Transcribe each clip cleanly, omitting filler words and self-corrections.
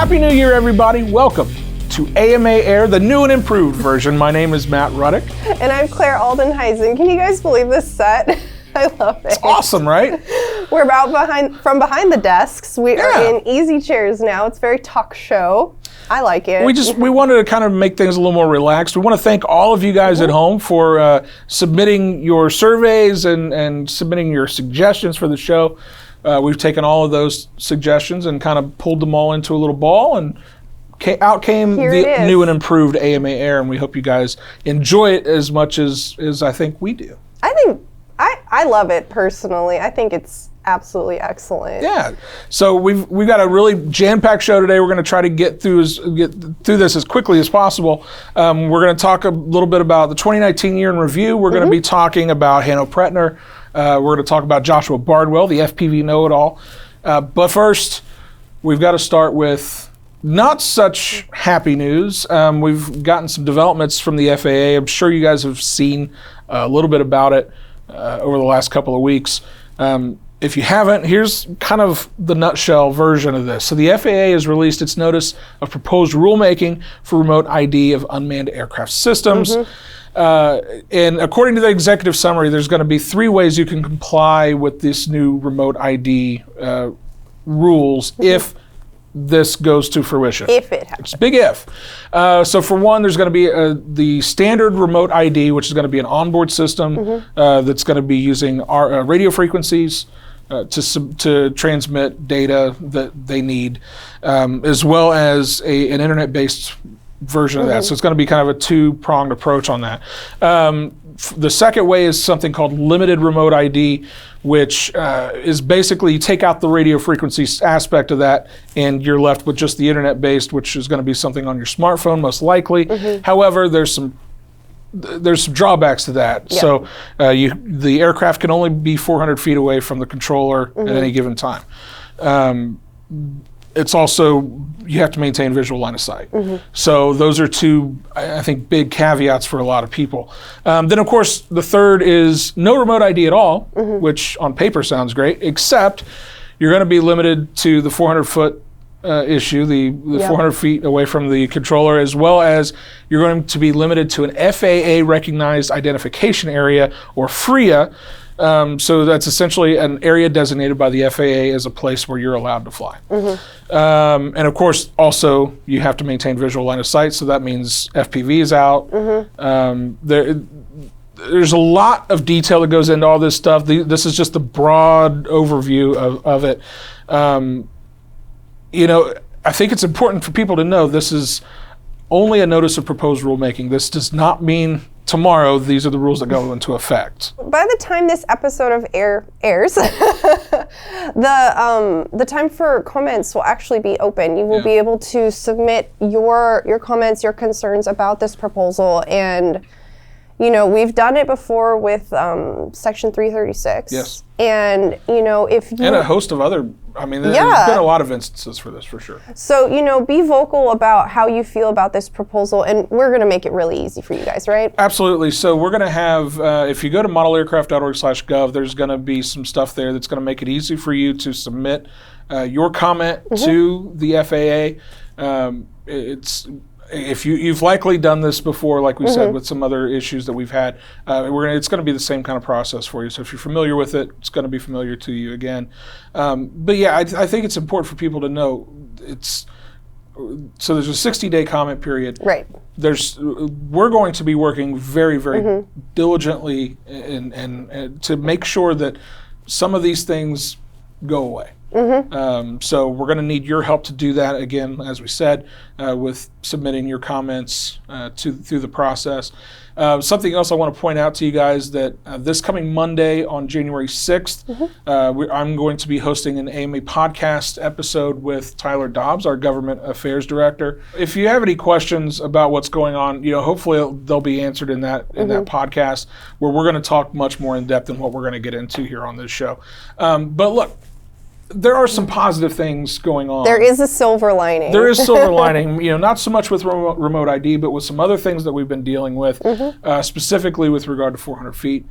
Happy New Year, everybody. Welcome to AMA Air, the new and improved version. My name is Matt Ruddick. And I'm Claire Aldenheisen. Can you guys believe this set? I love it. It's awesome, right? We're from behind the desks. We are in easy chairs now. It's very talk show. I like it. We wanted to kind of make things a little more relaxed. We want to thank all of you guys at home for submitting your surveys and submitting your suggestions for the show. We've taken all of those suggestions and kind of pulled them all into a little ball, and out came the new and improved AMA Air, and we hope you guys enjoy it as much as I think we do. I love it personally. I think it's absolutely excellent. Yeah. So we've got a really jam-packed show today. We're going to try to get through this as quickly as possible. We're going to talk a little bit about the 2019 year in review. We're going to be talking about Hanno Pretner. We're going to talk about Joshua Bardwell, the FPV know-it-all. But first, we've got to start with not such happy news. We've gotten some developments from the FAA. I'm sure you guys have seen a little bit about it over the last couple of weeks. If you haven't, here's kind of the nutshell version of this. So the FAA has released its notice of proposed rulemaking for remote ID of unmanned aircraft systems. And according to the executive summary, there's going to be 3 ways you can comply with this new remote ID rules if this goes to fruition. If it happens. It's a big if. So for one, there's going to be the standard remote ID, which is going to be an onboard system that's going to be using our radio frequencies to transmit data that they need, as well as an internet-based version of that. So it's going to be kind of a 2-pronged approach on that. The second way is something called limited remote ID, which is basically you take out the radio frequency aspect of that and you're left with just the internet-based, which is going to be something on your smartphone most likely. However, there's some drawbacks to that. So the aircraft can only be 400 feet away from the controller at any given time. It's also, you have to maintain visual line of sight. So those are 2, I think, big caveats for a lot of people. Then, of course, the third is no remote ID at all, which on paper sounds great, except you're going to be limited to the 400-foot issue, the 400 feet away from the controller, as well as you're going to be limited to an FAA-recognized identification area, or FRIA. So that's essentially an area designated by the FAA as a place where you're allowed to fly. And of course, also, you have to maintain visual line of sight, so that means FPV is out. There's a lot of detail that goes into all this stuff. This is just a broad overview of it. I think it's important for people to know this is only a notice of proposed rulemaking. This does not mean tomorrow these are the rules that go into effect. By the time this episode of airs, the time for comments will actually be open. You will be able to submit your comments, your concerns about this proposal, and we've done it before with Section 336. Yes. And if you... And a host of other... there's been a lot of instances for this, for sure. So, be vocal about how you feel about this proposal, and we're going to make it really easy for you guys, right? Absolutely. So we're going to have, if you go to modelaircraft.org/gov, there's going to be some stuff there that's going to make it easy for you to submit your comment to the FAA. If you've likely done this before, like we said, with some other issues that we've had, it's going to be the same kind of process for you. So if you're familiar with it, it's going to be familiar to you again. But yeah, I think it's important for people to know so there's a 60-day comment period. Right. We're going to be working very, very diligently and to make sure that some of these things go away. So we're going to need your help to do that, again, as we said, with submitting your comments through the process. Something else I want to point out to you guys that this coming Monday on January 6th, I'm going to be hosting an AMA podcast episode with Tyler Dobbs, our Government Affairs Director. If you have any questions about what's going on, hopefully they'll be answered in that podcast, where we're going to talk much more in depth than what we're going to get into here on this show. But look, there are some positive things going on. There is a silver lining. There is silver lining, not so much with remote ID, but with some other things that we've been dealing with, specifically with regard to 400 feet.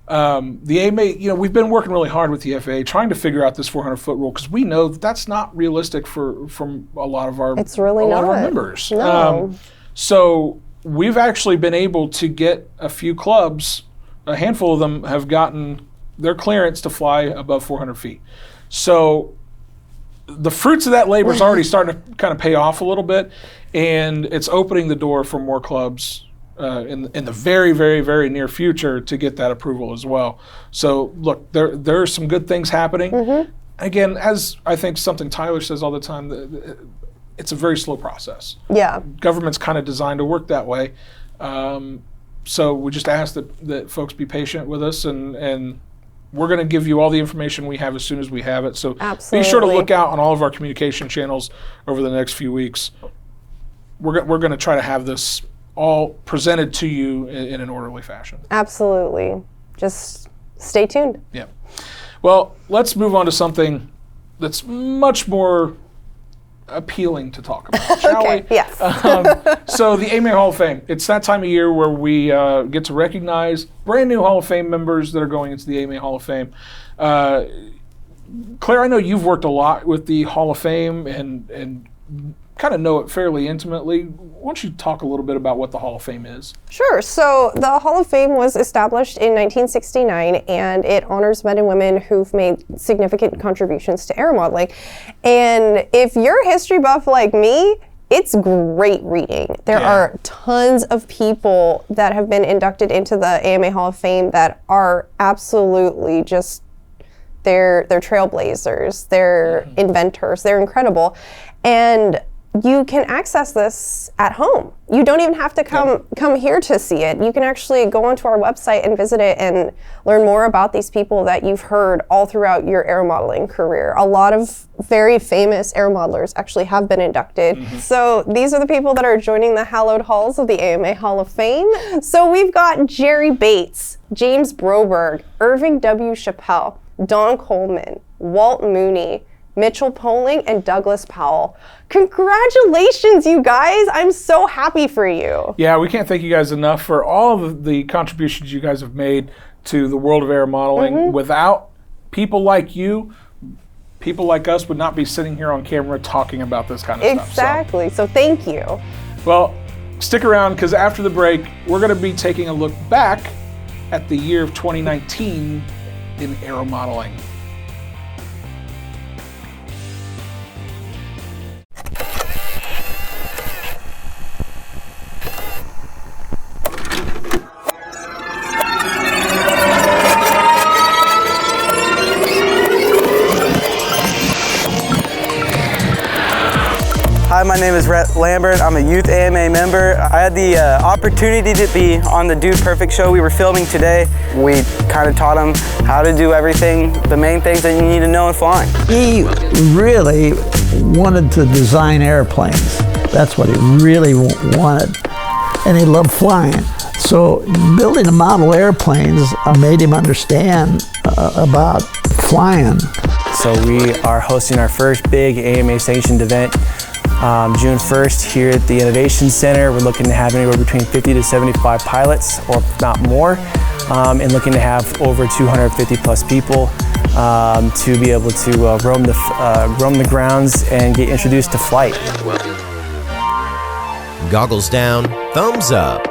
The AMA, we've been working really hard with the FAA trying to figure out this 400-foot rule because we know that's not realistic from a lot of our it's really lot not. of our members. No. So we've actually been able to get a few clubs. A handful of them have gotten their clearance to fly above 400 feet. So the fruits of that labor is already starting to kind of pay off a little bit, and it's opening the door for more clubs in the very, very, very near future to get that approval as well. So look, there are some good things happening. Again, as I think something Tyler says all the time, it's a very slow process. Yeah. Government's kind of designed to work that way. So we just ask that folks be patient with us, and we're going to give you all the information we have as soon as we have it. So Absolutely. Be sure to look out on all of our communication channels over the next few weeks. We're going to try to have this all presented to you in an orderly fashion. Absolutely. Just stay tuned. Yeah. Well, let's move on to something that's much more appealing to talk about, shall Okay, we? yes. So the AMA Hall of Fame, it's that time of year where we get to recognize brand new Hall of Fame members that are going into the AMA Hall of Fame. Claire, I know you've worked a lot with the Hall of Fame and kind of know it fairly intimately. Why don't you talk a little bit about what the Hall of Fame is? Sure. So the Hall of Fame was established in 1969, and it honors men and women who've made significant contributions to aeromodeling. And if you're a history buff like me, it's great reading. There are tons of people that have been inducted into the AMA Hall of Fame that are absolutely just, they're trailblazers, they're inventors, they're incredible. And you can access this at home. You don't even have to come here to see it. You can actually go onto our website and visit it and learn more about these people that you've heard all throughout your aeromodeling career. A lot of very famous aeromodelers actually have been inducted. So these are the people that are joining the hallowed halls of the AMA Hall of Fame. So we've got Jerry Bates, James Broberg, Irving W. Chappelle, Don Coleman, Walt Mooney, Mitchell Poling, and Douglas Powell. Congratulations, you guys. I'm so happy for you. Yeah, we can't thank you guys enough for all of the contributions you guys have made to the world of air modeling. Without people like you, people like us would not be sitting here on camera talking about this kind of stuff. Exactly. So thank you. Well, stick around, because after the break, we're going to be taking a look back at the year of 2019 in aeromodeling. Hi, my name is Rhett Lambert. I'm a youth AMA member. I had the opportunity to be on the Dude Perfect show we were filming today. We kind of taught him how to do everything, the main things that you need to know in flying. He really wanted to design airplanes. That's what he really wanted. And he loved flying. So building the model airplanes made him understand about flying. So we are hosting our first big AMA sanctioned event June 1st here at the Innovation Center. We're looking to have anywhere between 50 to 75 pilots, or if not more, and looking to have over 250 plus people to be able to roam the grounds and get introduced to flight. Goggles down, thumbs up.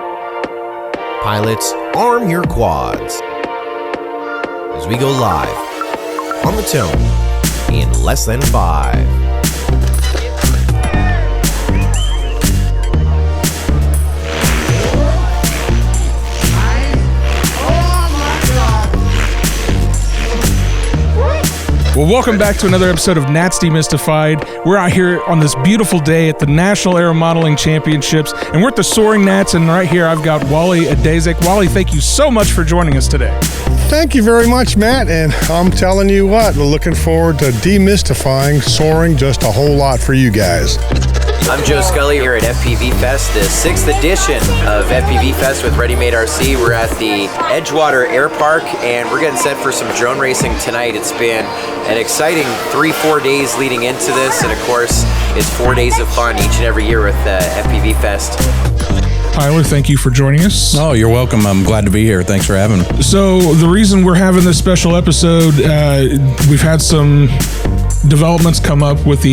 Pilots, arm your quads. As we go live on the tone in less than 5. Well, welcome back to another episode of Nats Demystified. We're out here on this beautiful day at the National Aero Modeling Championships, and we're at the Soaring Nats, and right here I've got Wally Adezek. Wally, thank you so much for joining us today. Thank you very much, Matt, and I'm telling you what, we're looking forward to demystifying soaring just a whole lot for you guys. I'm Joe Scully here at FPV Fest, the 6th edition of FPV Fest with Ready Made RC. We're at the Edgewater Air Park, and we're getting set for some drone racing tonight. It's been an exciting 3-4 days leading into this, and of course, it's 4 days of fun each and every year with FPV Fest. Tyler, thank you for joining us. Oh, you're welcome. I'm glad to be here. Thanks for having me. So the reason we're having this special episode, we've had some developments come up with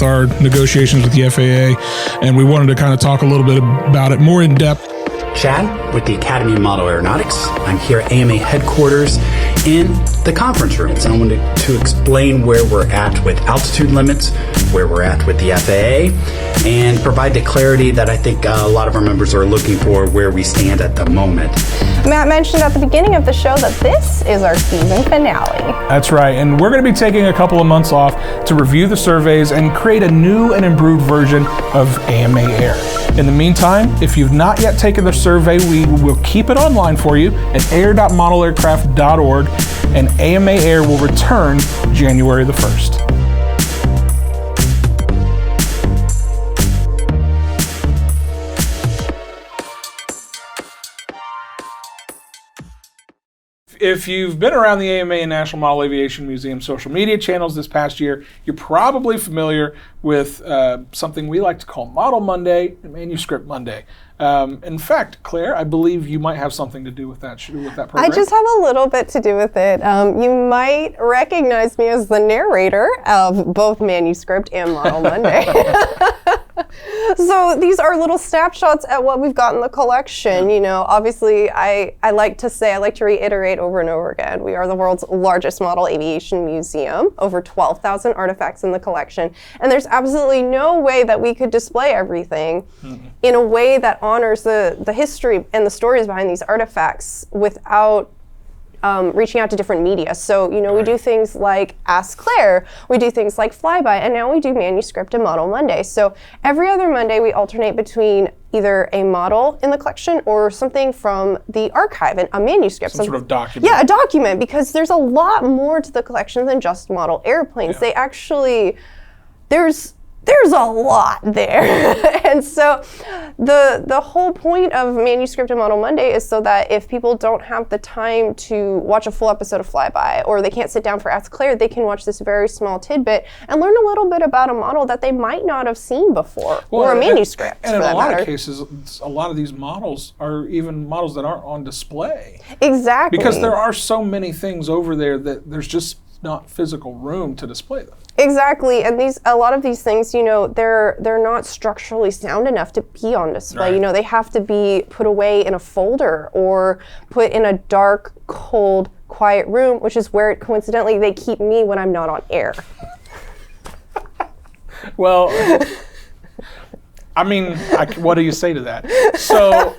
our negotiations with the FAA, and we wanted to kind of talk a little bit about it more in depth. Chad with the Academy of Model Aeronautics. I'm here at AMA headquarters in the conference room. So I wanted to explain where we're at with altitude limits, where we're at with the FAA, and provide the clarity that I think a lot of our members are looking for where we stand at the moment. Matt mentioned at the beginning of the show that this is our season finale. That's right, and we're going to be taking a couple of months off to review the surveys and create a new and improved version of AMA Air. In the meantime, if you've not yet taken the survey, we will keep it online for you at air.modelaircraft.org, and AMA Air will return January the 1st. If you've been around the AMA and National Model Aviation Museum social media channels this past year, you're probably familiar with something we like to call Model Monday and Manuscript Monday. In fact, Claire, I believe you might have something to do with that program. I just have a little bit to do with it. You might recognize me as the narrator of both Manuscript and Model Monday. So these are little snapshots at what we've got in the collection. You know, obviously, I like to reiterate over and over again, we are the world's largest model aviation museum, over 12,000 artifacts in the collection, and there's absolutely no way that we could display everything in a way that honors the history and the stories behind these artifacts without reaching out to different media. So, you know, we do things like Ask Claire, we do things like Flyby, and now we do Manuscript and Model Monday. So every other Monday we alternate between either a model in the collection or something from the archive, and a manuscript. Some sort of document. Yeah, a document, because there's a lot more to the collection than just model airplanes. Yeah. They actually, there's a lot there. And so the whole point of Manuscript and Model Monday is so that if people don't have the time to watch a full episode of Flyby, or they can't sit down for Ask Claire, they can watch this very small tidbit and learn a little bit about a model that they might not have seen before, or a manuscript. And in a lot of cases, a lot of these models are even models that aren't on display. Exactly. Because there are so many things over there that there's just not physical room to display them. Exactly, and a lot of these things, you know, they're not structurally sound enough to be on display. Right. You know, they have to be put away in a folder or put in a dark, cold, quiet room, which is where, coincidentally, they keep me when I'm not on air. Well, I mean, what do you say to that? So,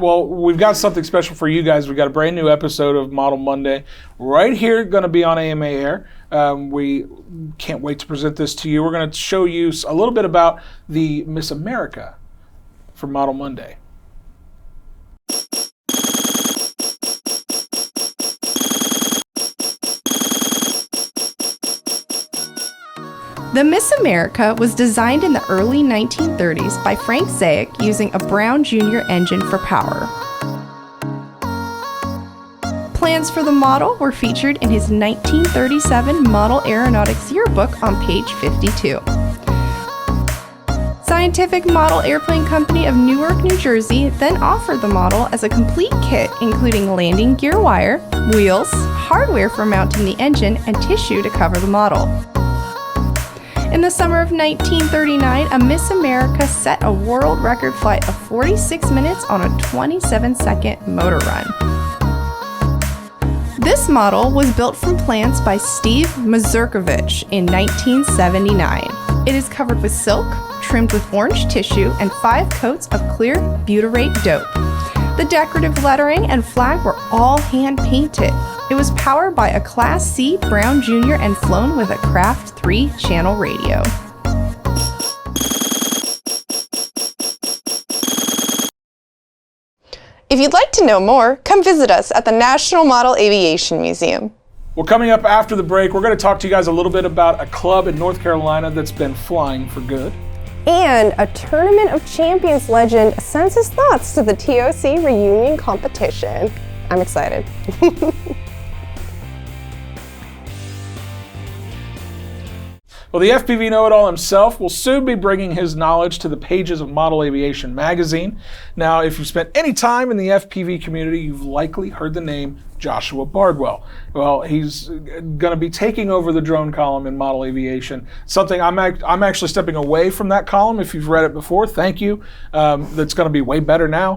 well, we've got something special for you guys. We've got a brand new episode of Model Monday right here, going to be on AMA Air. We can't wait to present this to you. We're going to show you a little bit about the Miss America for Model Monday. The Miss America was designed in the early 1930s by Frank Zayac using a Brown Jr. engine for power. Plans for the model were featured in his 1937 Model Aeronautics yearbook on page 52. Scientific Model Airplane Company of Newark, New Jersey then offered the model as a complete kit, including landing gear wire, wheels, hardware for mounting the engine, and tissue to cover the model. In the summer of 1939, a Miss America set a world record flight of 46 minutes on a 27-second motor run. This model was built from plans by Steve Mazurkovich in 1979. It is covered with silk, trimmed with orange tissue, and 5 coats of clear butyrate dope. The decorative lettering and flag were all hand-painted. It was powered by a Class C Brown Jr. and flown with a Craft 3-channel radio. If you'd like to know more, come visit us at the National Model Aviation Museum. Well, coming up after the break, we're going to talk to you guys a little bit about a club in North Carolina that's been flying for good. And a Tournament of Champions legend sends his thoughts to the TOC reunion competition. I'm excited. Well, the FPV know-it-all himself will soon be bringing his knowledge to the pages of Model Aviation magazine. Now, if you've spent any time in the FPV community, you've likely heard the name Joshua Bardwell. Well, he's going to be taking over the drone column in Model Aviation. Something I'm actually stepping away from that column. If you've read it before, thank you. That's going to be way better now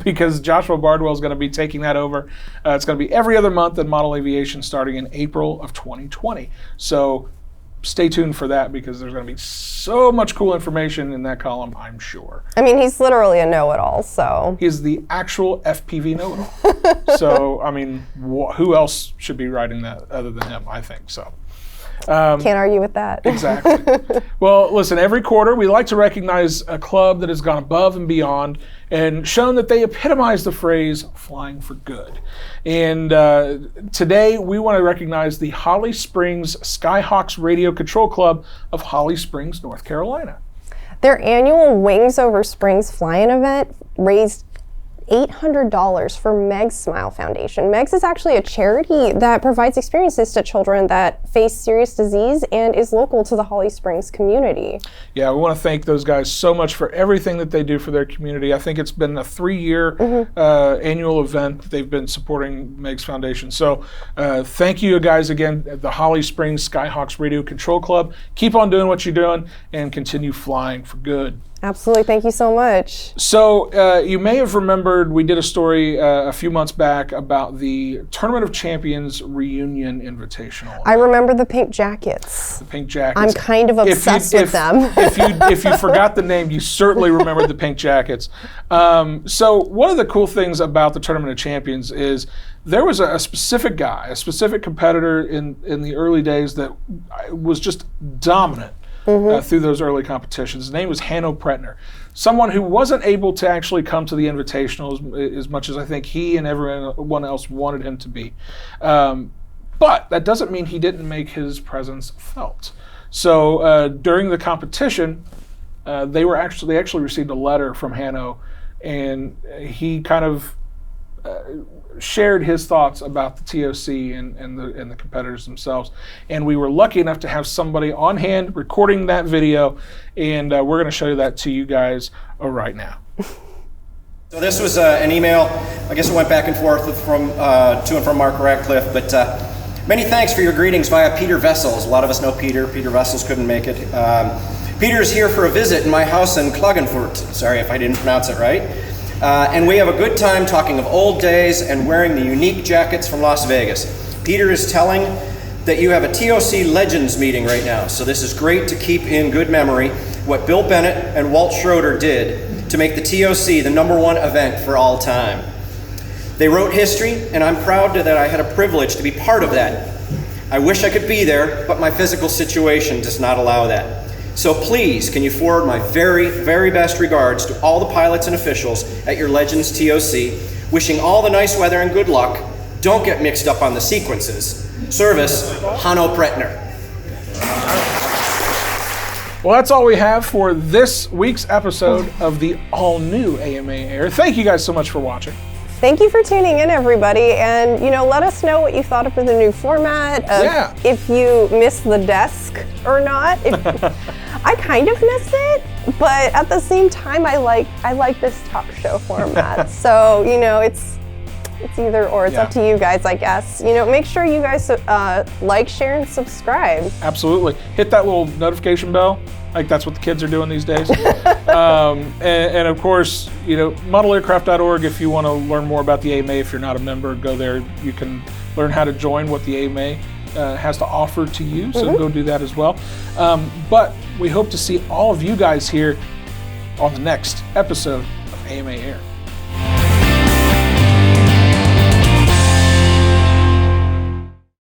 because Joshua Bardwell is going to be taking that over. It's going to be every other month in Model Aviation starting in April of 2020. So stay tuned for that because there's going to be so much cool information in that column, I'm sure. I mean, he's literally a know-it-all, so. He's the actual FPV know-it-all. So, I mean, who else should be writing that other than him, I think, so. Can't argue with that. Exactly. Well, listen, every quarter we like to recognize a club that has gone above and beyond and shown that they epitomize the phrase flying for good. And today we want to recognize the Holly Springs Skyhawks Radio Control Club of Holly Springs, North Carolina. Their annual Wings Over Springs fly-in event raised $800 for Meg's Smile Foundation. Meg's is actually a charity that provides experiences to children that face serious disease and is local to the Holly Springs community. Yeah, we want to thank those guys so much for everything that they do for their community. I think it's been a 3-year annual event they've been supporting Meg's Foundation. So thank you guys again at the Holly Springs Skyhawks Radio Control Club. Keep on doing what you're doing and continue flying for good. Absolutely. Thank you so much. So you may have remembered we did a story a few months back about the Tournament of Champions Reunion Invitational. I remember the pink jackets. The pink jackets. I'm kind of obsessed with them. If you forgot the name, you certainly remembered the pink jackets. So one of the cool things about the Tournament of Champions is there was a specific guy, a specific competitor in the early days that was just dominant. Through those early competitions. His name was Hanno Pretner, someone who wasn't able to actually come to the Invitational as much as I think he and everyone else wanted him to be. But that doesn't mean he didn't make his presence felt. So during the competition, they actually received a letter from Hanno, and he kind of shared his thoughts about the TOC and the competitors themselves. And we were lucky enough to have somebody on hand recording that video, and we're going to show that to you guys right now. So this was an email. I guess it went back and forth from to and from Mark Radcliffe, but many thanks for your greetings via Peter Vessels. A lot of us know Peter. Peter Vessels couldn't make it. Peter is here for a visit in my house in Klagenfurt. Sorry if I didn't pronounce it right. And we have a good time talking of old days and wearing the unique jackets from Las Vegas. Peter is telling that you have a TOC Legends meeting right now, so this is great to keep in good memory what Bill Bennett and Walt Schroeder did to make the TOC the #1 event for all time. They wrote history, and I'm proud that I had a privilege to be part of that. I wish I could be there, but my physical situation does not allow that. So please, can you forward my very, very best regards to all the pilots and officials at your Legends TOC, wishing all the nice weather and good luck. Don't get mixed up on the sequences. Service, Hanno Pretner. Well, that's all we have for this week's episode of the all-new AMA Air. Thank you guys so much for watching. Thank you for tuning in, everybody, and let us know what you thought of the new format. If you missed the desk or not. I kind of miss it, but at the same time, I like this talk show format. So it's either or. It's up to you guys, I guess. Make sure you guys like, share, and subscribe. Absolutely. Hit that little notification bell. Like that's what the kids are doing these days. and of course, modelaircraft.org. If you want to learn more about the AMA, if you're not a member, go there. You can learn how to join what the AMA has to offer to you. So go do that as well. But we hope to see all of you guys here on the next episode of AMA Air.